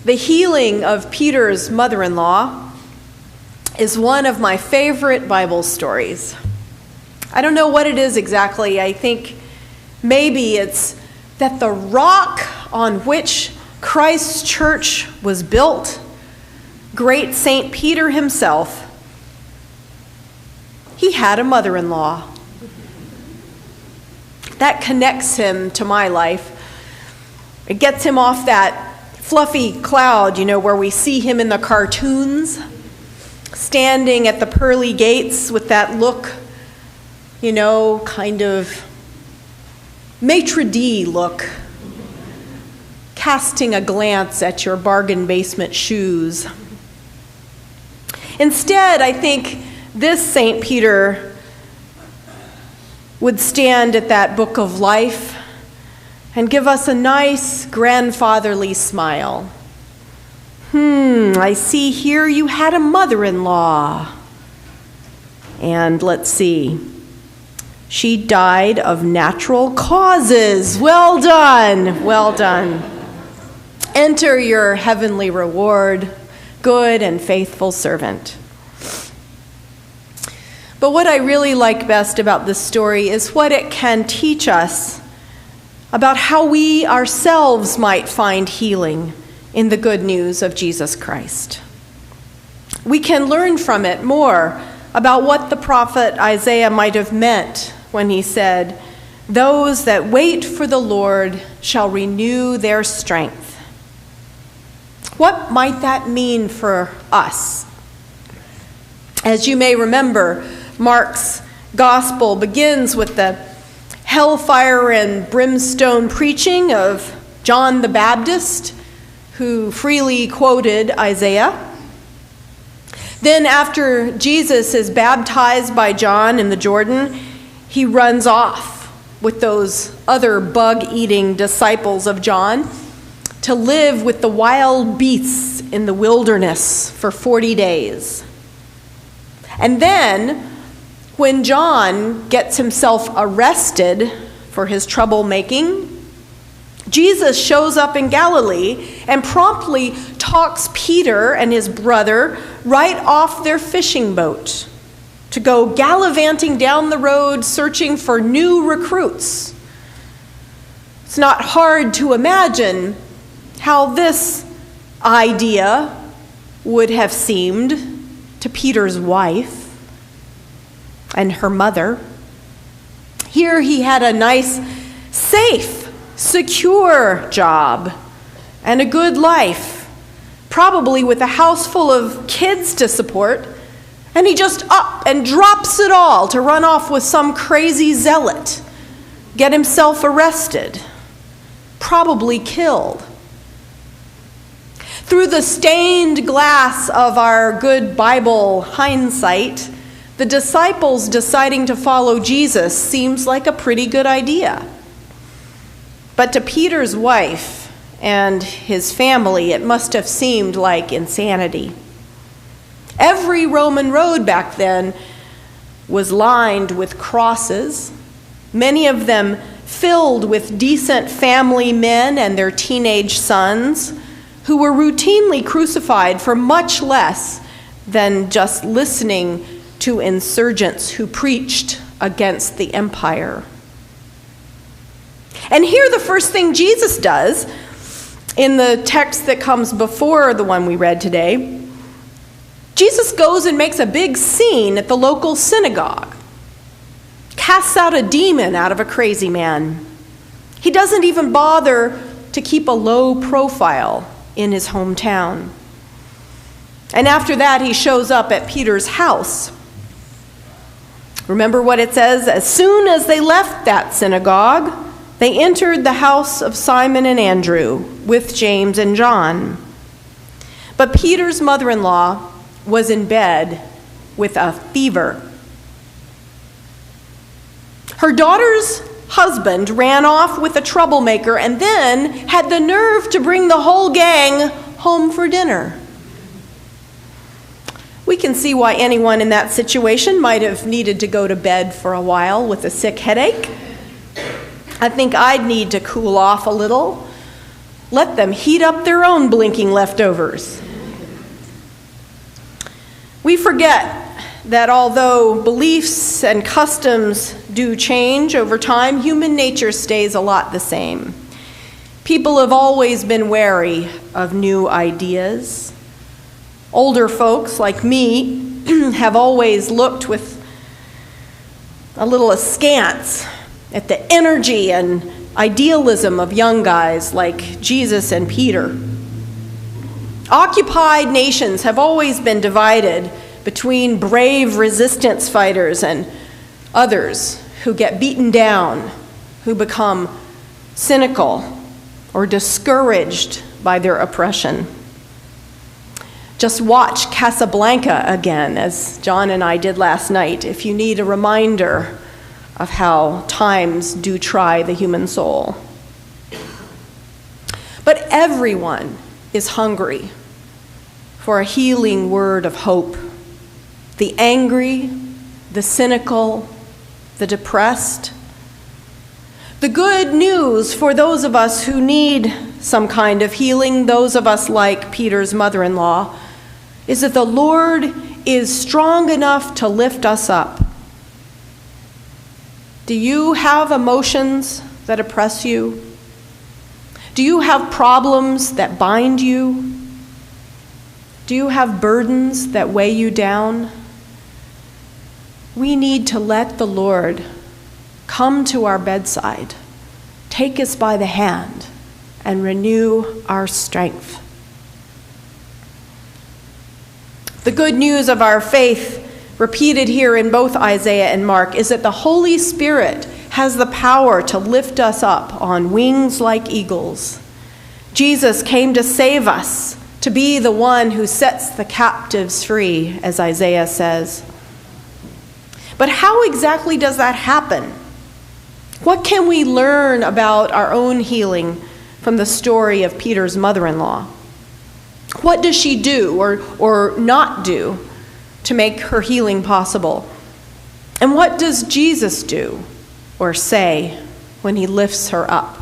The healing of Peter's mother-in-law is one of my favorite Bible stories. I don't know what it is exactly. I think maybe it's that the rock on which Christ's church was built, great St. Peter himself, he had a mother-in-law. That connects him to my life. It gets him off that fluffy cloud, where we see him in the cartoons, standing at the Pearly Gates with that look, kind of maître d' look, casting a glance at your bargain basement shoes. Instead, I think this St. Peter would stand at that book of life and give us a nice grandfatherly smile. I see here you had a mother-in-law. And let's see. She died of natural causes. Well done, well done. Enter your heavenly reward, good and faithful servant. But what I really like best about this story is what it can teach us about how we ourselves might find healing in the good news of Jesus Christ. We can learn from it more about what the prophet Isaiah might have meant when he said, "Those that wait for the Lord shall renew their strength." What might that mean for us? As you may remember, Mark's gospel begins with the hellfire and brimstone preaching of John the Baptist, who freely quoted Isaiah. Then after Jesus is baptized by John in the Jordan, he runs off with those other bug-eating disciples of John to live with the wild beasts in the wilderness for 40 days. And then, when John gets himself arrested for his troublemaking, Jesus shows up in Galilee and promptly talks Peter and his brother right off their fishing boat to go gallivanting down the road searching for new recruits. It's not hard to imagine how this idea would have seemed to Peter's wife and her mother. Here he had a nice, safe, secure job and a good life, probably with a house full of kids to support, and he just up and drops it all to run off with some crazy zealot, get himself arrested, probably killed. Through the stained glass of our good Bible hindsight, the disciples deciding to follow Jesus seems like a pretty good idea. But to Peter's wife and his family, it must have seemed like insanity. Every Roman road back then was lined with crosses, many of them filled with decent family men and their teenage sons, who were routinely crucified for much less than just listening to insurgents who preached against the empire. And here the first thing Jesus does in the text that comes before the one we read today, Jesus goes and makes a big scene at the local synagogue, casts out a demon out of a crazy man. He doesn't even bother to keep a low profile in his hometown. And after that, he shows up at Peter's house. Remember what it says? As soon as they left that synagogue, they entered the house of Simon and Andrew with James and John. But Peter's mother-in-law was in bed with a fever. Her daughter's husband ran off with a troublemaker and then had the nerve to bring the whole gang home for dinner. We can see why anyone in that situation might have needed to go to bed for a while with a sick headache. I think I'd need to cool off a little. Let them heat up their own blinking leftovers. We forget that although beliefs and customs do change over time, human nature stays a lot the same. People have always been wary of new ideas. Older folks like me have always looked with a little askance at the energy and idealism of young guys like Jesus and Peter. Occupied nations have always been divided between brave resistance fighters and others who get beaten down, who become cynical or discouraged by their oppression. Just watch Casablanca again, as John and I did last night, if you need a reminder of how times do try the human soul. But everyone is hungry for a healing word of hope. The angry, the cynical, the depressed. The good news for those of us who need some kind of healing, those of us like Peter's mother-in-law, is that the Lord is strong enough to lift us up. Do you have emotions that oppress you? Do you have problems that bind you? Do you have burdens that weigh you down? We need to let the Lord come to our bedside, take us by the hand, and renew our strength. The good news of our faith, repeated here in both Isaiah and Mark, is that the Holy Spirit has the power to lift us up on wings like eagles. Jesus came to save us, to be the one who sets the captives free, as Isaiah says. But how exactly does that happen? What can we learn about our own healing from the story of Peter's mother-in-law? What does she do or not do to make her healing possible? And what does Jesus do or say when he lifts her up?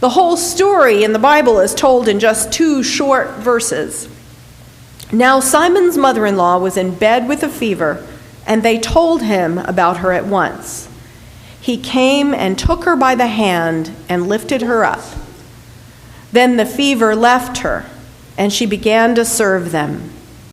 The whole story in the Bible is told in just 2 short verses. Now Simon's mother-in-law was in bed with a fever, and they told him about her at once. He came and took her by the hand and lifted her up. Then the fever left her, and she began to serve them.